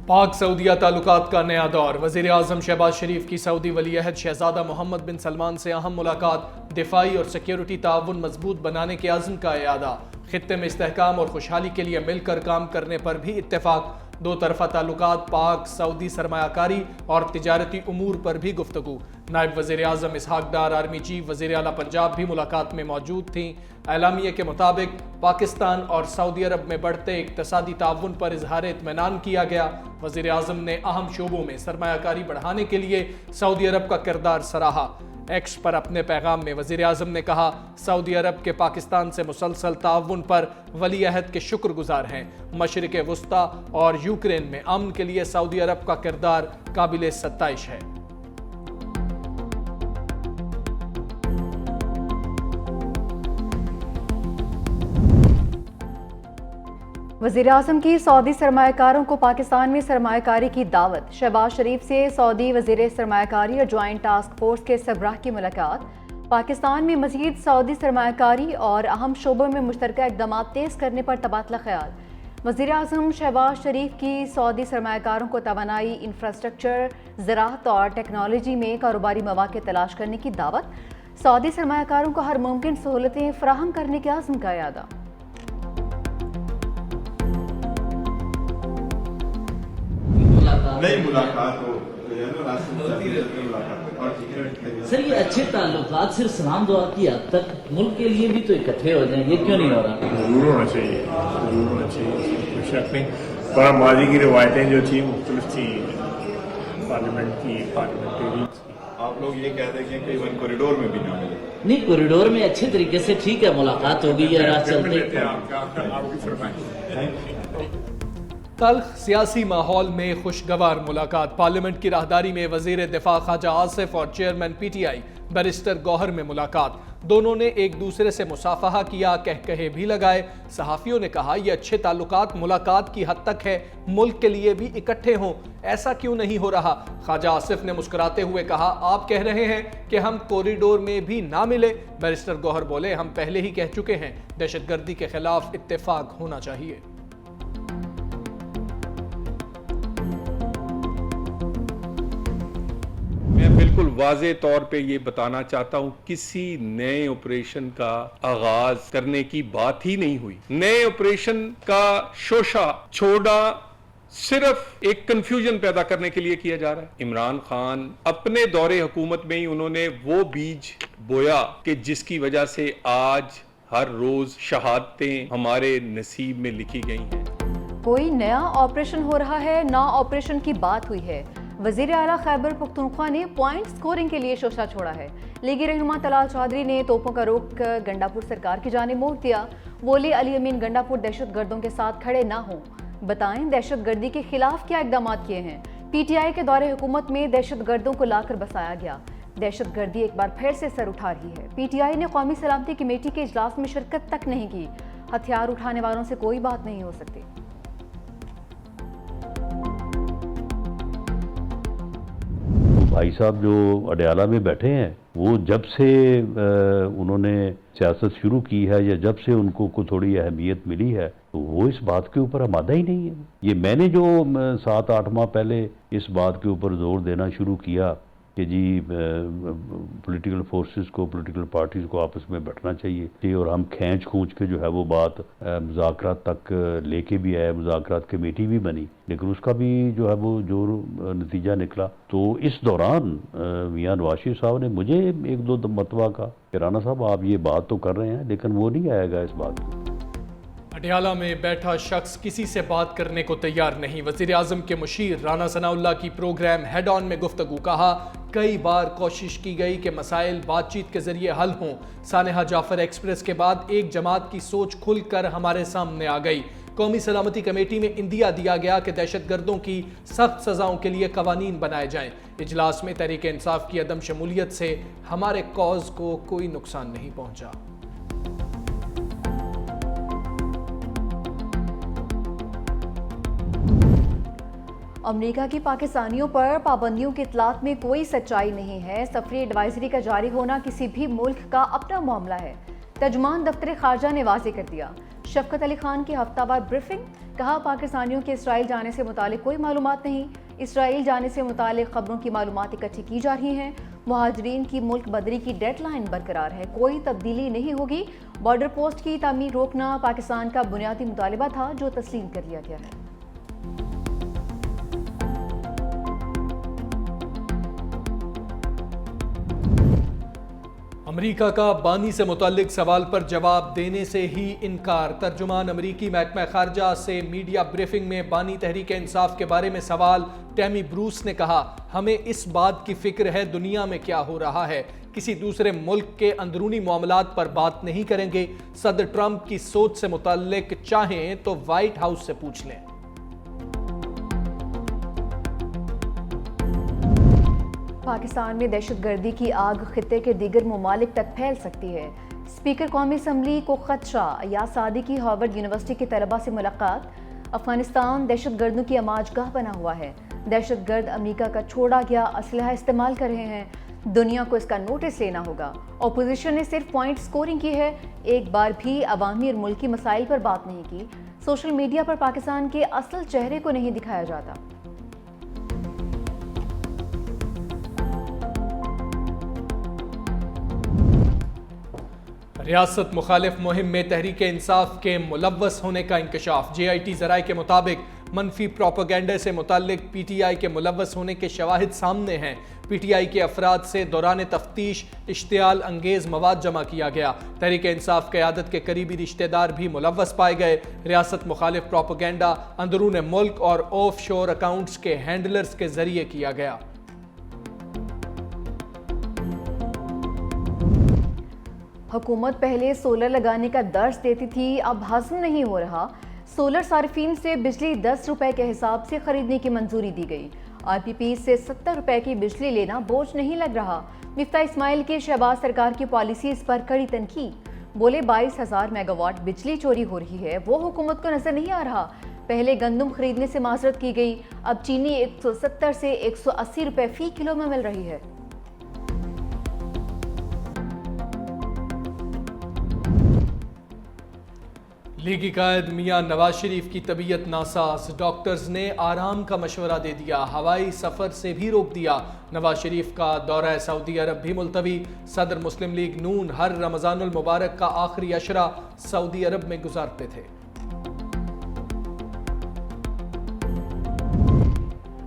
पाक सऊदीया ताल्लुकात का नया दौर। वज़ीर आज़म शहबाज शरीफ की सऊदी वली अहद शहजादा मोहम्मद बिन सलमान से अहम मुलाकात। दिफाई और सिक्योरिटी ताउन मजबूत बनाने के अज़्म का इरादा। खित्ते में इस्तेहकाम और खुशहाली के लिए मिलकर काम करने पर भी इत्तेफाक। दो तरफा ताल्लुकात, पाक सऊदी सरमायाकारी और तिजारती उमूर पर भी गुफ्तगू। नायब वज़ीर आज़म इसहाक डार, आर्मी चीफ वज़ीर आला पंजाब भी मुलाकात में मौजूद थीं। एलामिया के मुताबिक पाकिस्तान और सऊदी अरब में बढ़ते इक़्तिसादी ताउन पर इजहार इत्मीनान किया गया। वज़ीर आज़म ने अहम शोबों में सरमायाकारी बढ़ाने के लिए सऊदी अरब का किरदार सराहा। एक्स पर अपने पैगाम में वज़ीर आज़म ने कहा, सऊदी अरब के पाकिस्तान से मुसलसल ताउन पर वली अहद के शुक्रगुजार हैं। मशरिक़ वुस्ता और यूक्रेन में अमन के लिए सऊदी अरब का किरदार काबिल सत्ताइश है। वज़ीर आज़म की सऊदी सरमायाकारों को पाकिस्तान में सरमायाकारी की दावत। शहबाज शरीफ से सऊदी वज़ीर सरमायाकारी और ज्वाइंट टास्क फोर्स के सरबराह की मुलाकात। पाकिस्तान में मज़ीद सऊदी सरमायाकारी और अहम शोबों में मुश्तरका इक़दाम तेज़ करने पर तबादला ख्याल। वज़ीर आज़म शहबाज शरीफ की सऊदी सरमायाकारों को तवानाई, इंफ्रास्ट्रक्चर, ज़राअत और टेक्नोलॉजी में कारोबारी मौक़े तलाश करने की दावत। सऊदी सरमायाकारों को हर मुमकिन सहूलतें फ़राहम करने के अज़्म का इरादा। नई मुलाकात हो सर, ये अच्छे ताल्लुकात सिर्फ सलाम दुआ की हद तक मुल्क के लिए भी तो इकट्ठे हो जाएं, ये क्यों नहीं हो रहा? जरूर होना चाहिए, जरूर होना चाहिए, कोई शक नहीं। पर माजी की रिवायतें जो थी मुख्तलिफ थी, पार्लियामेंट की, पार्लियामेंटेरी। आप लोग ये कहते हैं कि इवन कॉरिडोर में भी ना मिले। नहीं, कॉरिडोर में अच्छे तरीके से ठीक है, मुलाकात हो गई है, राह चलते। तल्ख सियासी माहौल में खुशगवार मुलाकात। पार्लियामेंट की राहदारी में वजीर दिफा ख्वाजा आसिफ और चेयरमैन PTI बैरिस्टर गौहर में मुलाकात। दोनों ने एक दूसरे से मुसाफहा किया, कहकहे भी लगाए। सहाफ़ियों ने कहा, यह अच्छे ताल्लुकात मुलाकात की हद तक है, मुल्क के लिए भी इकट्ठे हों, ऐसा क्यों नहीं हो रहा? ख्वाजा आसिफ ने मुस्कुराते हुए कहा, आप कह रहे हैं कि हम कॉरिडोर में भी ना मिले। बैरिस्टर गौहर बोले, हम पहले ही कह चुके हैं, दहशतगर्दी के खिलाफ इत्तेफाक होना चाहिए। मैं बिल्कुल वाज़े तौर पे ये बताना चाहता हूँ, किसी नए ऑपरेशन का आगाज करने की बात ही नहीं हुई। नए ऑपरेशन का शोशा छोड़ा सिर्फ एक कंफ्यूजन पैदा करने के लिए किया जा रहा है। इमरान खान अपने दौरे हुकूमत में ही उन्होंने वो बीज बोया कि जिसकी वजह से आज हर रोज शहादतें हमारे नसीब में लिखी गई हैं। कोई नया ऑपरेशन हो रहा है, ना ऑपरेशन की बात हुई है। वज़ीर आला खैबर पख्तूनख्वा ने पॉइंट स्कोरिंग के लिए शोशा छोड़ा है। लीगी रहनुमा तलाल चौधरी ने तोपों का रुख गंडापुर सरकार की जानिब मोड़ दिया। बोले, अली अमीन गंडापुर दहशत गर्दों के साथ खड़े ना हों। बताएं, दहशत गर्दी के खिलाफ क्या इकदाम किए हैं? PTI के दौरे हुकूमत में दहशत गर्दों को लाकर बसाया गया। दहशत गर्दी एक बार फिर से सर उठा रही है। PTI ने कौमी सलामती कमेटी के इजलास में शिरकत तक नहीं की। हथियार उठाने वालों से कोई बात नहीं हो सकती। भाई साहब जो अडयाला में बैठे हैं, वो जब से उन्होंने सियासत शुरू की है या जब से उनको को थोड़ी अहमियत मिली है, तो वो इस बात के ऊपर आमादा ही नहीं है। ये मैंने जो 7-8 माह पहले इस बात के ऊपर जोर देना शुरू किया कि जी पॉलिटिकल फोर्सेस को, पॉलिटिकल पार्टीज को आपस में बैठना चाहिए, और हम खींच खूंच के जो है वो बात मुज़ाकरात तक लेके भी आए, मुज़ाकरात कमेटी भी बनी, लेकिन उसका भी जो है वो जो नतीजा निकला। तो इस दौरान मियां नवाज शरीफ साहब ने मुझे 1-2 मरतबा कहा कि राना साहब आप ये बात तो कर रहे हैं, लेकिन वो नहीं आएगा इस बात की। अडयाला में बैठा शख्स किसी से बात करने को तैयार नहीं। वज़ीर आज़म के मुशीर राना सनाउल्लाह की प्रोग्राम हेड ऑन में गुफ्तगू। कहा, कई बार कोशिश की गई कि मसाइल बातचीत के जरिए हल हों। सानेहा जाफर एक्सप्रेस के बाद एक जमात की सोच खुलकर हमारे सामने आ गई। कौमी सलामती कमेटी में इंदिया दिया गया कि दहशतगर्दों की सख्त सजाओं के लिए कवानीन बनाए जाएं। इजलास में तहरीक इंसाफ की अदम शमूलियत से हमारे कॉज को कोई नुकसान नहीं पहुंचा। अमेरिका की पाकिस्तानियों पर पाबंदियों की इतलात में कोई सच्चाई नहीं है। सफरी एडवाइजरी का जारी होना किसी भी मुल्क का अपना मामला है। तर्जुमान दफ्तर खारजा ने वाज़ेह कर दिया। शफकत अली खान की हफ्तावार ब्रीफिंग, कहा पाकिस्तानियों के इसराइल जाने से मुतालिक कोई मालूमात नहीं, इसराइल जाने से मुतालिक खबरों की मालूमात इकट्ठी की जा रही हैं। मुहाजिरीन की मुल्क बदरी की डेडलाइन बरकरार है, कोई तब्दीली नहीं होगी। बॉर्डर पोस्ट की तामीर रोकना पाकिस्तान का बुनियादी मुतालिबा था जो तस्लीम कर लिया गया है। अमरीका का बानी से मुताल्लिक सवाल पर जवाब देने से ही इनकार। तर्जुमान अमरीकी महकमा खारजा से मीडिया ब्रीफिंग में बानी तहरीक इंसाफ के बारे में सवाल, टैमी ब्रूस ने कहा, हमें इस बात की फिक्र है दुनिया में क्या हो रहा है, किसी दूसरे मुल्क के अंदरूनी मामलात पर बात नहीं करेंगे। सदर ट्रंप की सोच से मुताल्लिक चाहें तो व्हाइट हाउस से पूछ लें। पाकिस्तान में दहशतगर्दी की आग खित्ते के दीगर ममालिक तक फैल सकती है। स्पीकर कौमी असम्बली को खदशा, या सादी की हार्वर्ड यूनिवर्सिटी के तलबा से मुलाकात। अफगानिस्तान दहशतगर्दों की अमाजगाह बना हुआ है, दहशतगर्द अमेरिका का छोड़ा गया असलहा इस्तेमाल कर रहे हैं, दुनिया को इसका नोटिस लेना होगा। अपोजिशन ने सिर्फ पॉइंट स्कोरिंग की है, एक बार भी अवामी और मुल्की मसाइल पर बात नहीं की। सोशल मीडिया पर पाकिस्तान के असल चेहरे को नहीं दिखाया जाता। रियासत मुखालिफ मुहिम में तहरीक इंसाफ के मुलव्वस होने का इंकशाफ। JIT ज़राए के मुताबिक मनफी प्रोपेगेंडा से मुताल्लिक PTI के मुलव्वस होने के शवाहिद सामने हैं। PTI के अफराद से दौरान तफ्तीश इश्तियाल अंगेज मवाद जमा किया गया। तहरीक इंसाफ क़यादत के करीबी रिश्तेदार भी मुलव्वस पाए गए। रियासत मुखालिफ प्रोपेगेंडा अंदरून मुल्क और ऑफ शोर अकाउंट्स के हैंडलर्स के जरिए किया गया। हुकूमत पहले सोलर लगाने का दर्ज देती थी, अब हज़म नहीं हो रहा। सोलर सार्फिन से बिजली 10 रुपए के हिसाब से खरीदने की मंजूरी दी गई। RPP से 70 रुपए की बिजली लेना बोझ नहीं लग रहा। मिफ्ता इस्माइल की शहबाज सरकार की पॉलिसी इस पर कड़ी तनकीद। बोले 22,000 मेगावाट बिजली चोरी हो रही है, वो हुकूमत को नजर नहीं आ रहा। पहले गंदम खरीदने से माजरत की गई, अब चीनी 170 से 180 रुपए फी किलो में मिल रही है। लीगी कायद मियां नवाज शरीफ की तबीयत नासाज, डॉक्टर्स ने आराम का मशवरा दे दिया, हवाई सफ़र से भी रोक दिया। नवाज शरीफ का दौरा सऊदी अरब भी मुलतवी। सदर मुस्लिम लीग नून हर रमज़ानुल मुबारक का आखिरी अशरा सऊदी अरब में गुजारते थे।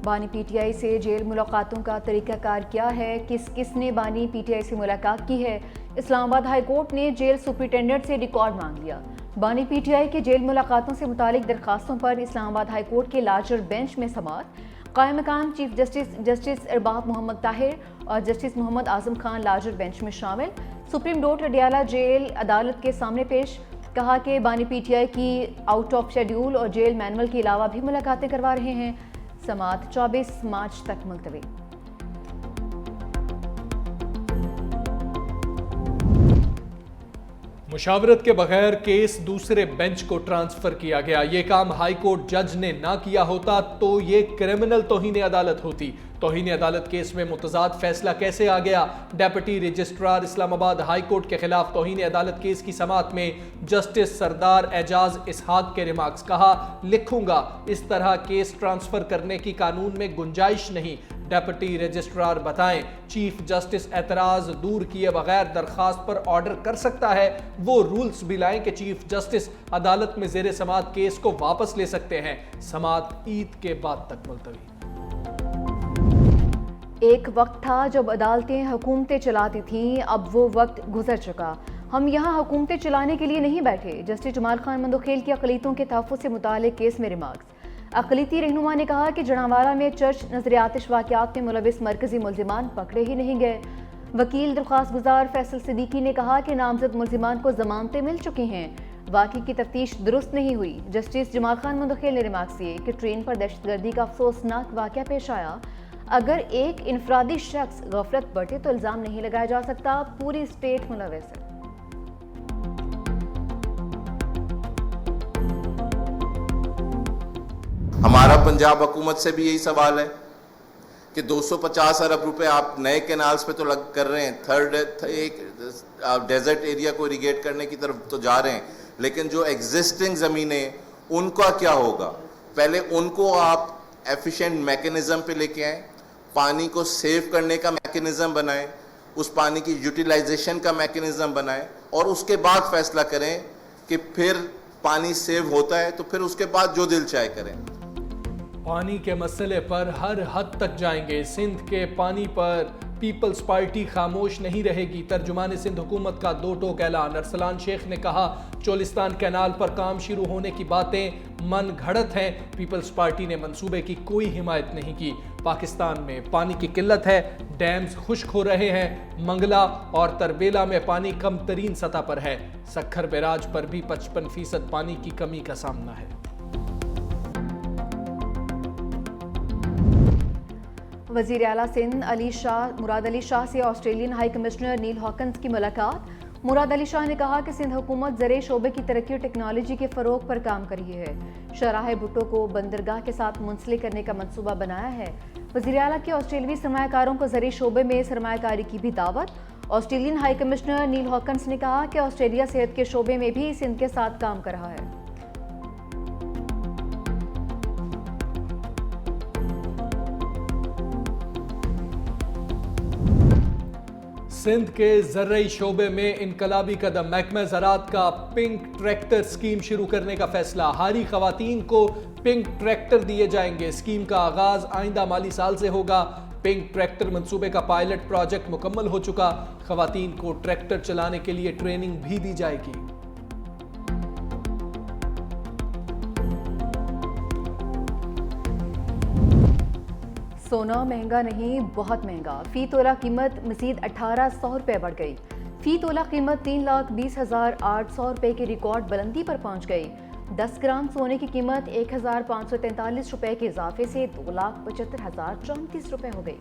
बानी PTI से जेल मुलाकातों का तरीक़ाकार क्या है, किस किस ने बानी PTI से मुलाकात की है। इस्लामाबाद हाई कोर्ट ने जेल सुपरिटेंडेंट से रिकॉर्ड मांग लिया। बानी PTI के जेल मुलाकातों से मुतालिक दरखास्तों पर इस्लामाबाद हाई कोर्ट के लार्जर बेंच में समाअत। कायम मकाम चीफ जस्टिस अरबाब मोहम्मद ताहिर और justice Mohammad Azam Khan larger bench में शामिल। सुप्रीम कोर्ट अडियाला जेल अदालत के सामने पेश, कहा कि बानी PTI की आउट ऑफ शेड्यूल और जेल मैनुअल के अलावा भी मुलाकातें करवा रहे हैं। समाअत 24 मार्च तक मुलतवी। मुशावरत के बगैर केस दूसरे बेंच को ट्रांसफर किया गया। ये काम हाई कोर्ट जज ने ना किया होता तो ये क्रिमिनल तौहीन अदालत होती। तौहीन अदालत केस में मुतजाद फैसला कैसे आ गया। Deputy registrar Islamabad high court के खिलाफ तौहीन अदालत केस की समाअत में जस्टिस सरदार एजाज इसहाक के रिमार्क्स, कहा लिखूंगा इस तरह केस ट्रांसफर करने की कानून में गुंजाइश नहीं। डेप्यूटी रजिस्ट्रार बताएं, चीफ जस्टिस एतराज दूर किए बगैर दरखास्त पर ऑर्डर कर सकता है, वो रूल्स भी लाएं कि चीफ जस्टिस अदालत में जेर समाअत केस को वापस ले सकते हैं। समाअत ईद के बाद तक मुलतवी। एक वक्त था जब अदालतें हुकूमतें चलाती थीं, अब वो वक्त गुजर चुका। हम यहाँ हुकूमतें चलाने के लिए नहीं बैठे। जस्टिस जमाल खान मंदोखेल की अक़लियतों के तहफ़्फ़ुज़ से मुताल्लिक़ केस में रिमार्क्स। अक़लियती रहनुमा ने कहा कि जनावाला में चर्च नज़रियातिश वाक़यात में मुलविस मरकज़ी मुल्ज़िमान पकड़े ही नहीं गए। वकील दरख्वास्त गुजार फैसल सिद्दीकी ने कहा कि नामजद मुल्ज़िमान को ज़मानतें मिल चुकी हैं, वाक़ई की तफ्तीश दुरुस्त नहीं हुई। जस्टिस जमाल खान मंदोखेल ने रिमार्क्स किए कि ट्रेन पर दहशतगर्दी का अफसोसनाक वाक़या पेश आया। अगर एक इनफरादी शख्स गफलत बरते तो इल्ज़ाम नहीं लगाया जा सकता, पूरी स्टेट मुलविस है। हमारा पंजाब हुकूमत से भी यही सवाल है कि 250 अरब रुपए आप नए कैनाल्स पे तो लग कर रहे हैं, एक डेजर्ट एरिया को इरिगेट करने की तरफ तो जा रहे हैं, लेकिन जो एग्जिस्टिंग ज़मीनें उनका क्या होगा? पहले उनको आप एफिशिएंट मैकेनिज़्म पे लेके आएँ, पानी को सेव करने का मैकेनिज़्म बनाएं, उस पानी की यूटिलाइजेशन का मैकेनिज़्म बनाएं और उसके बाद फैसला करें कि फिर पानी सेव होता है तो फिर उसके बाद जो दिल चाहे करें। पानी के मसले पर हर हद तक जाएंगे, सिंध के पानी पर पीपल्स पार्टी खामोश नहीं रहेगी। तर्जुमान सिंध हुकूमत का दो टोक ऐलान। अरसलान शेख ने कहा चोलिस्तान कैनाल पर काम शुरू होने की बातें मन घड़त हैं, पीपल्स पार्टी ने मंसूबे की कोई हिमायत नहीं की। पाकिस्तान में पानी की किल्लत है, डैम्स खुश्क हो रहे हैं, मंगला और तरबेला में पानी कम तरीन सतह पर है, सक्खर बैराज पर भी 55% पानी की कमी का सामना है। वज़ीर आला सिंध मुराद अली शाह से ऑस्ट्रेलियन हाई कमिश्नर नील हॉकन्स की मुलाकात। मुराद अली शाह ने कहा कि सिंध हुकूमत ज़रिए शोबे की तरक्की और टेक्नोलॉजी के फ़रोग पर काम कर रही है। शराह भुट्टो को बंदरगाह के साथ मुंसलिक करने का मंसूबा बनाया है। वज़ीर आला की ऑस्ट्रेलवी सरमायाकारों को ज़रिए शोबे में सरमायाकारी की भी दावत। ऑस्ट्रेलियन हाई कमिश्नर नील हॉकन्स ने कहा कि ऑस्ट्रेलिया सेहत के शोबे में भी सिंध के साथ काम कर रहा है। सिंध के ज़र्रई शोबे में इनकलाबी कदम। महकमा ज़राअत का पिंक ट्रैक्टर स्कीम शुरू करने का फैसला। हारी खवातीन को पिंक ट्रैक्टर दिए जाएंगे। स्कीम का आगाज आइंदा माली साल से होगा। पिंक ट्रैक्टर मंसूबे का पायलट प्रोजेक्ट मुकम्मल हो चुका। खवातीन को ट्रैक्टर चलाने के लिए ट्रेनिंग भी दी जाएगी। सोना महंगा नहीं, बहुत महंगा। फी तोला कीमत मजीद 1800 रुपये बढ़ गई। फी तोला कीमत 3,20,800 रुपये की रिकॉर्ड बुलंदी पर पहुंच गई। 10 ग्राम सोने की कीमत 1,543 रुपये के इजाफे से 2,75,034 रुपये हो गई।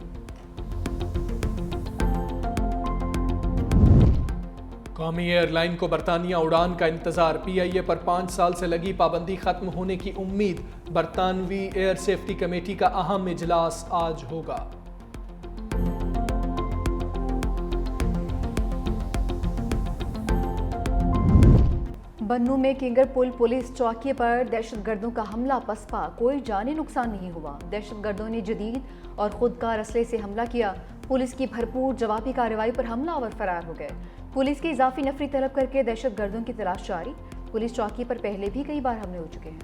कौमी एयरलाइन को बरतानिया उड़ान का इंतजार। PIA पर 5 साल से लगी पाबंदी खत्म होने की उम्मीद। बरतानवी एयर सेफ्टी कमेटी का अहम इजलास आज होगा। बन्नू में किंगर पुल पुलिस चौकी पर दहशतगर्दों का हमला पसपा, कोई जानी नुकसान नहीं हुआ। दहशतगर्दों ने जदीद और खुदकार असले से हमला किया। पुलिस की भरपूर जवाबी कार्रवाई पर हमलावर फरार हो गए। पुलिस की इजाफी नफरी तलब करके दहशतगर्दों की तलाश जारी। पुलिस चौकी पर पहले भी कई बार हमले हो चुके हैं।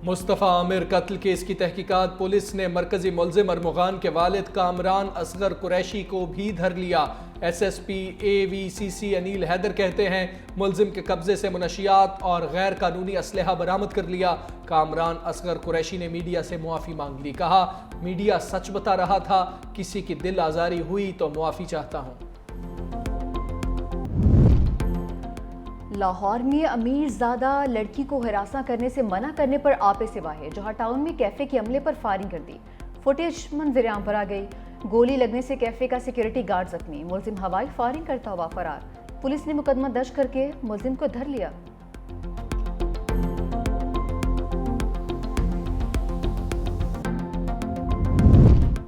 मुस्तफ़ा आमिर कत्ल केस की तहकीकात। पुलिस ने मरकजी मुल्जिम अरमुगान के वालिद कामरान असगर कुरैशी को भी धर लिया। SSP AVCC अनील हैदर कहते हैं मुल्जिम के कब्जे से मुनशियात और गैर कानूनी असलहा बरामद कर लिया। कामरान असगर कुरैशी ने मीडिया से मुआफ़ी मांग ली। कहा मीडिया सच बता रहा था, किसी की दिल आज़ारी हुई तो मुआफ़ी चाहता हूँ। लाहौर में अमीर ज़ादा लड़की को हिरासा करने से मना करने पर आपे सिवा है। जहां टाउन में कैफे के अमले पर फायरिंग कर दी। फुटेज मंजरेआम पर आ गई। गोली लगने से कैफे का सिक्योरिटी गार्ड जख्मी। मुल्जिम हवाई फायरिंग करता हुआ फरार। पुलिस ने मुकदमा दर्ज करके मुल्जिम को धर लिया।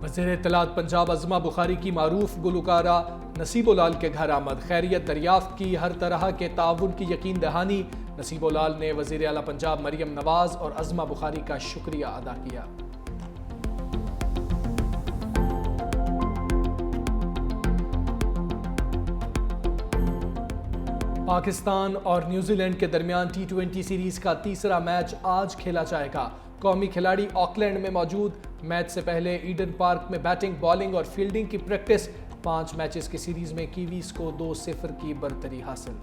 वज़ीर इत्तलात पंजाब अज़मा बुखारी की मारूफ गुलकारा नसीबो लाल के घर आमद। खैरियत दरियाफ्त की, हर तरह के ताउन की यकीन दहानी। नसीबो लाल ने वज़ीर आला पंजाब मरियम नवाज और अज़मा बुखारी का शुक्रिया अदा किया। पाकिस्तान और न्यूजीलैंड के दरमियान T20 सीरीज का तीसरा मैच आज खेला जाएगा। कौमी खिलाड़ी ऑकलैंड में मौजूद। मैच से पहले ईडन पार्क में बैटिंग, बॉलिंग और फील्डिंग की प्रैक्टिस। 5 मैचेस की सीरीज में कीवीज को 2-0 की बरतरी हासिल।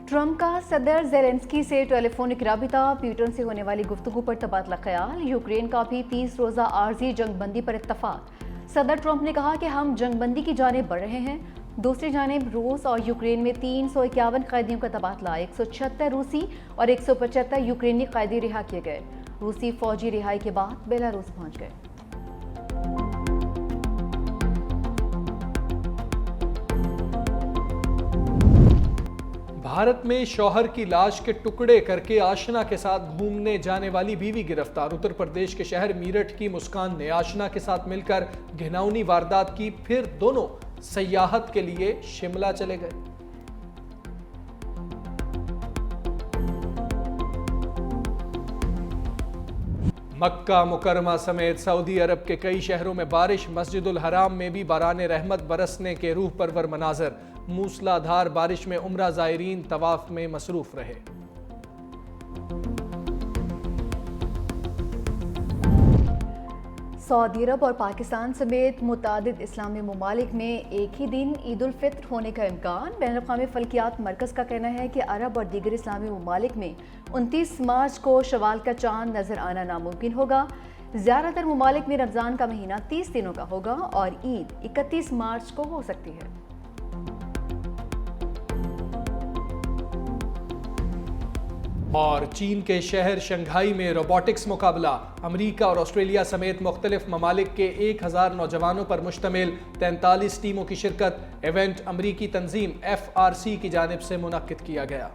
ट्रंप का सदर ज़ेलेंस्की से टेलीफोनिक राबिता। प्यूटन से होने वाली गुफ्तगू पर तबादला ख्याल। यूक्रेन का भी 30 रोज़ा आर्जी जंगबंदी पर इत्तफाक। सदर ट्रंप ने कहा कि हम जंगबंदी की जानिब बढ़ रहे हैं। दूसरी जानिब रूस और यूक्रेन में 351 कैदियों का तबादला। 176 रूसी और 175 यूक्रेनी कैदी रिहा किए गए। रूसी फौजी रिहाई के बाद बेलारूस पहुंच गए। भारत में शौहर की लाश के टुकड़े करके आशना के साथ घूमने जाने वाली बीवी गिरफ्तार। उत्तर प्रदेश के शहर मीरठ की मुस्कान ने आशना के साथ मिलकर घिनौनी वारदात की, फिर दोनों सयाहत के लिए शिमला चले गए। मक्का मुकरमा समेत सऊदी अरब के कई शहरों में बारिश, मस्जिदुल हराम में भी बाराने रहमत बरसने के रूह परवर मनाजर। मूसलाधार बारिश में उम्रा ज़ायरीन तवाफ में मसरूफ रहे। सऊदी अरब और पाकिस्तान समेत मुतादिद इस्लामी ममालिक में एक ही दिन ईद उल फित्र होने का इम्कान। बैनुल-अक़वामी फ़ल्कियात मरकज़ का कहना है कि अरब और दीगर इस्लामी ममालिक में 29 मार्च को शवाल का चांद नज़र आना नामुमकिन होगा। ज़्यादातर ममालिक में रमज़ान का महीना 30 दिनों का होगा और ईद 31 मार्च को हो सकती है। और चीन के शहर शंघाई में रोबोटिक्स मुकाबला। अमेरिका और ऑस्ट्रेलिया समेत मुख्तलिफ ममालिक के 1000 नौजवानों पर मुश्तमिल 43 टीमों की शिरकत। इवेंट अमरीकी तंजीम FRC की जानिब से मुनक्किद किया गया।